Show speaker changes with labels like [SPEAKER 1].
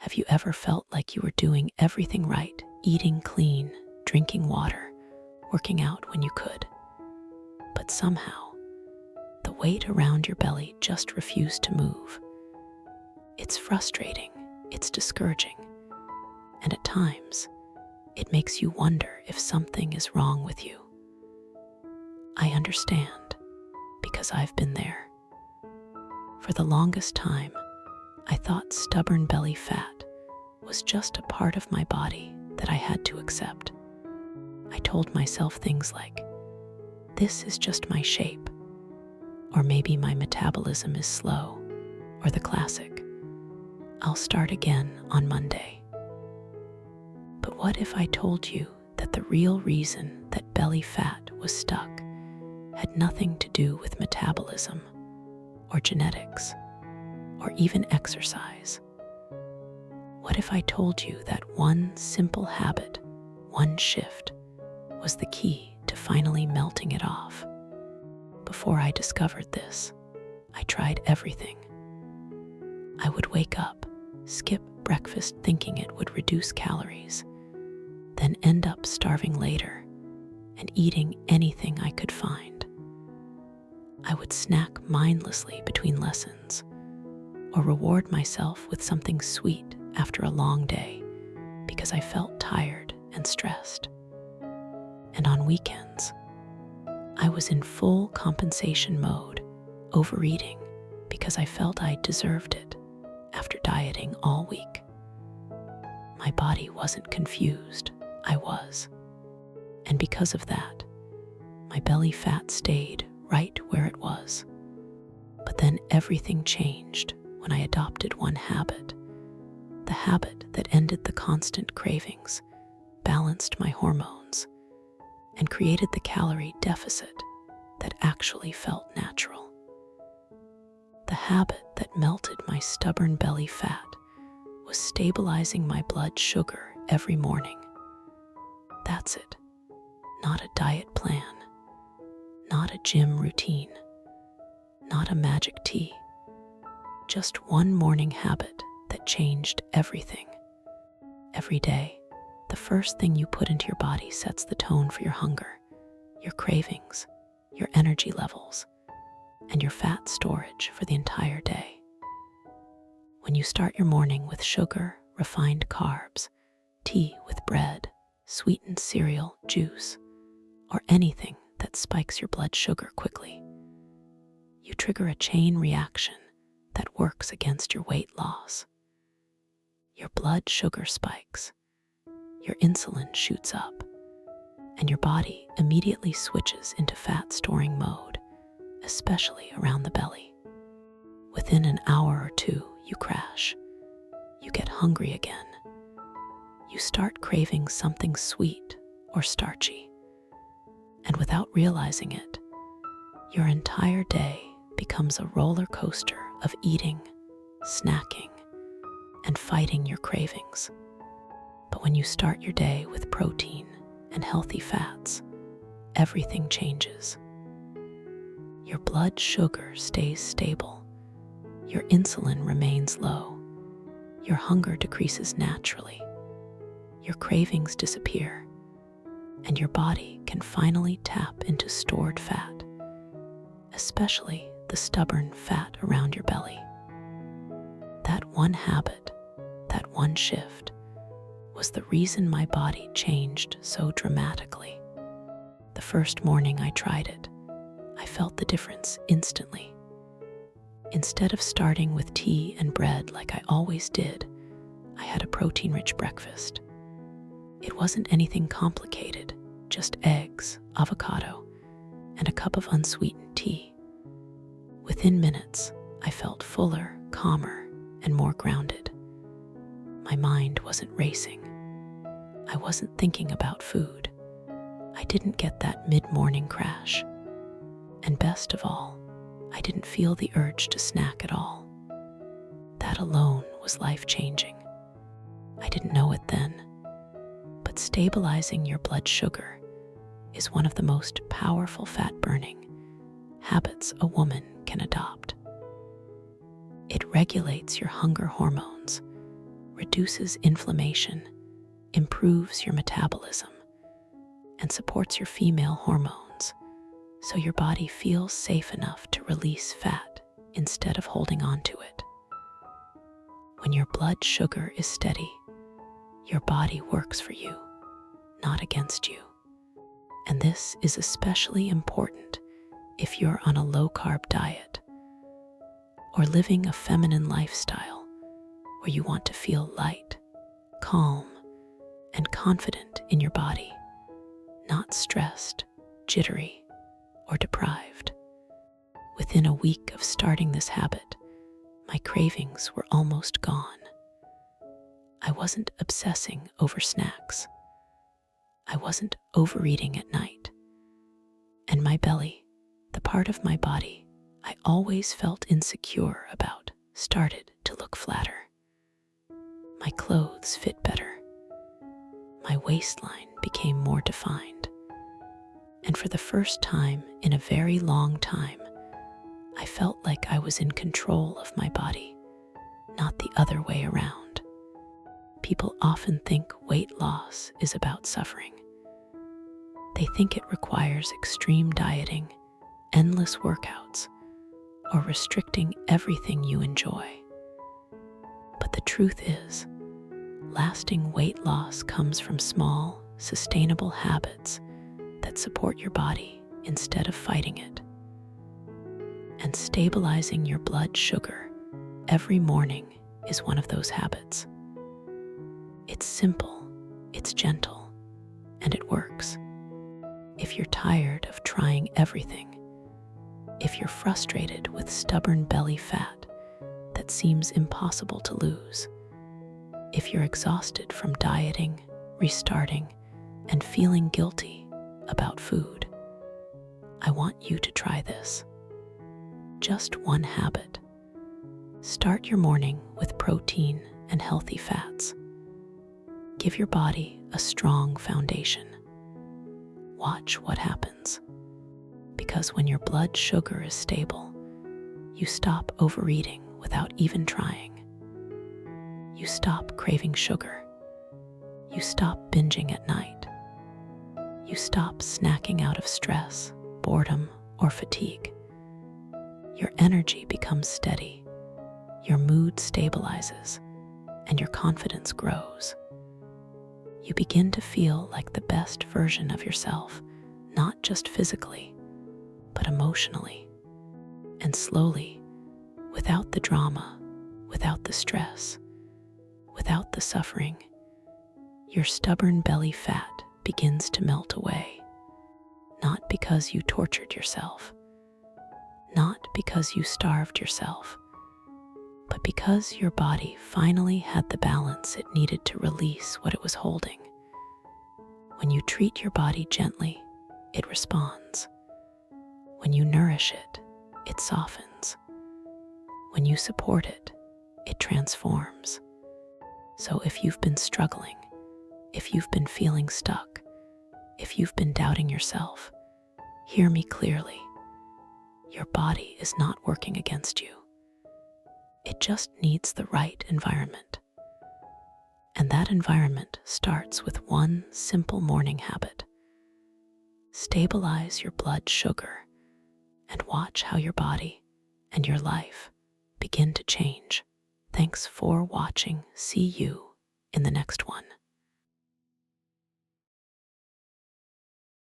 [SPEAKER 1] Have you ever felt like you were doing everything right, eating clean, drinking water, working out when you could? But somehow, the weight around your belly just refused to move. It's frustrating, it's discouraging, and at times, it makes you wonder if something is wrong with you. I understand, because I've been there. For the longest time, I thought stubborn belly fat was just a part of my body that I had to accept. I told myself things like, this is just my shape, or maybe my metabolism is slow, or the classic, I'll start again on Monday. But what if I told you that the real reason that belly fat was stuck had nothing to do with metabolism, or genetics, or even exercise? What if I told you that one simple habit, one shift, was the key to finally melting it off? Before I discovered this, I tried everything. I would wake up, skip breakfast thinking it would reduce calories, then end up starving later and eating anything I could find. I would snack mindlessly between lessons, or reward myself with something sweet after a long day because I felt tired and stressed. And on weekends, I was in full compensation mode, overeating because I felt I deserved it after dieting all week. My body wasn't confused, I was. And because of that, my belly fat stayed right where it was. But then everything changed when I adopted one habit, the habit that ended the constant cravings, balanced my hormones, and created the calorie deficit that actually felt natural. The habit that melted my stubborn belly fat was stabilizing my blood sugar every morning. That's it. Not a diet plan, not a gym routine, not a magic tea. Just one morning habit that changed everything. Every day, the first thing you put into your body sets the tone for your hunger, your cravings, your energy levels, and your fat storage for the entire day. When you start your morning with sugar, refined carbs, tea with bread, sweetened cereal, juice, or anything that spikes your blood sugar quickly, you trigger a chain reaction that works against your weight loss. Your blood sugar spikes, your insulin shoots up, and your body immediately switches into fat-storing mode, especially around the belly. Within an hour or two, you crash. You get hungry again. You start craving something sweet or starchy. And without realizing it, your entire day becomes a roller coaster of eating, snacking, and fighting your cravings. But when you start your day with protein and healthy fats, everything changes. Your blood sugar stays stable, your insulin remains low, your hunger decreases naturally, your cravings disappear, and your body can finally tap into stored fat, especially the stubborn fat around your belly. That one habit, that one shift, was the reason my body changed so dramatically. The first morning I tried it, I felt the difference instantly. Instead of starting with tea and bread like I always did, I had a protein-rich breakfast. It wasn't anything complicated, just eggs, avocado, and a cup of unsweetened tea. Within minutes, I felt fuller, calmer, and more grounded. My mind wasn't racing. I wasn't thinking about food. I didn't get that mid-morning crash. And best of all, I didn't feel the urge to snack at all. That alone was life-changing. I didn't know it then, but stabilizing your blood sugar is one of the most powerful fat-burning habits a woman can adopt. It regulates your hunger hormones, reduces inflammation, improves your metabolism, and supports your female hormones, so your body feels safe enough to release fat instead of holding on to it. When your blood sugar is steady, your body works for you, not against you. And this is especially important if you're on a low-carb diet or living a feminine lifestyle where you want to feel light, calm, and confident in your body, not stressed, jittery, or deprived. Within a week of starting this habit, my cravings were almost gone. I wasn't obsessing over snacks. I wasn't overeating at night. And my belly, the part of my body I always felt insecure about, started to look flatter. My clothes fit better. My waistline became more defined. And for the first time in a very long time, I felt like I was in control of my body, not the other way around. People often think weight loss is about suffering. They think it requires extreme dieting, endless workouts, or restricting everything you enjoy. But the truth is, lasting weight loss comes from small, sustainable habits that support your body instead of fighting it. And stabilizing your blood sugar every morning is one of those habits. It's simple, it's gentle, and it works. If you're tired of trying everything, if you're frustrated with stubborn belly fat that seems impossible to lose, if you're exhausted from dieting, restarting, and feeling guilty about food, I want you to try this. Just one habit. Start your morning with protein and healthy fats. Give your body a strong foundation. Watch what happens. Because when your blood sugar is stable, you stop overeating without even trying. You stop craving sugar. You stop binging at night. You stop snacking out of stress, boredom, or fatigue. Your energy becomes steady, your mood stabilizes, and your confidence grows. You begin to feel like the best version of yourself, not just physically, but emotionally. And slowly, without the drama, without the stress, without the suffering, your stubborn belly fat begins to melt away. Not because you tortured yourself, not because you starved yourself, but because your body finally had the balance it needed to release what it was holding. When you treat your body gently, it responds. When you nourish it, it softens. When you support it, it transforms. So if you've been struggling, if you've been feeling stuck, if you've been doubting yourself, hear me clearly. Your body is not working against you. It just needs the right environment. And that environment starts with one simple morning habit. Stabilize your blood sugar and watch how your body and your life begin to change. Thanks for watching. See you in the next one.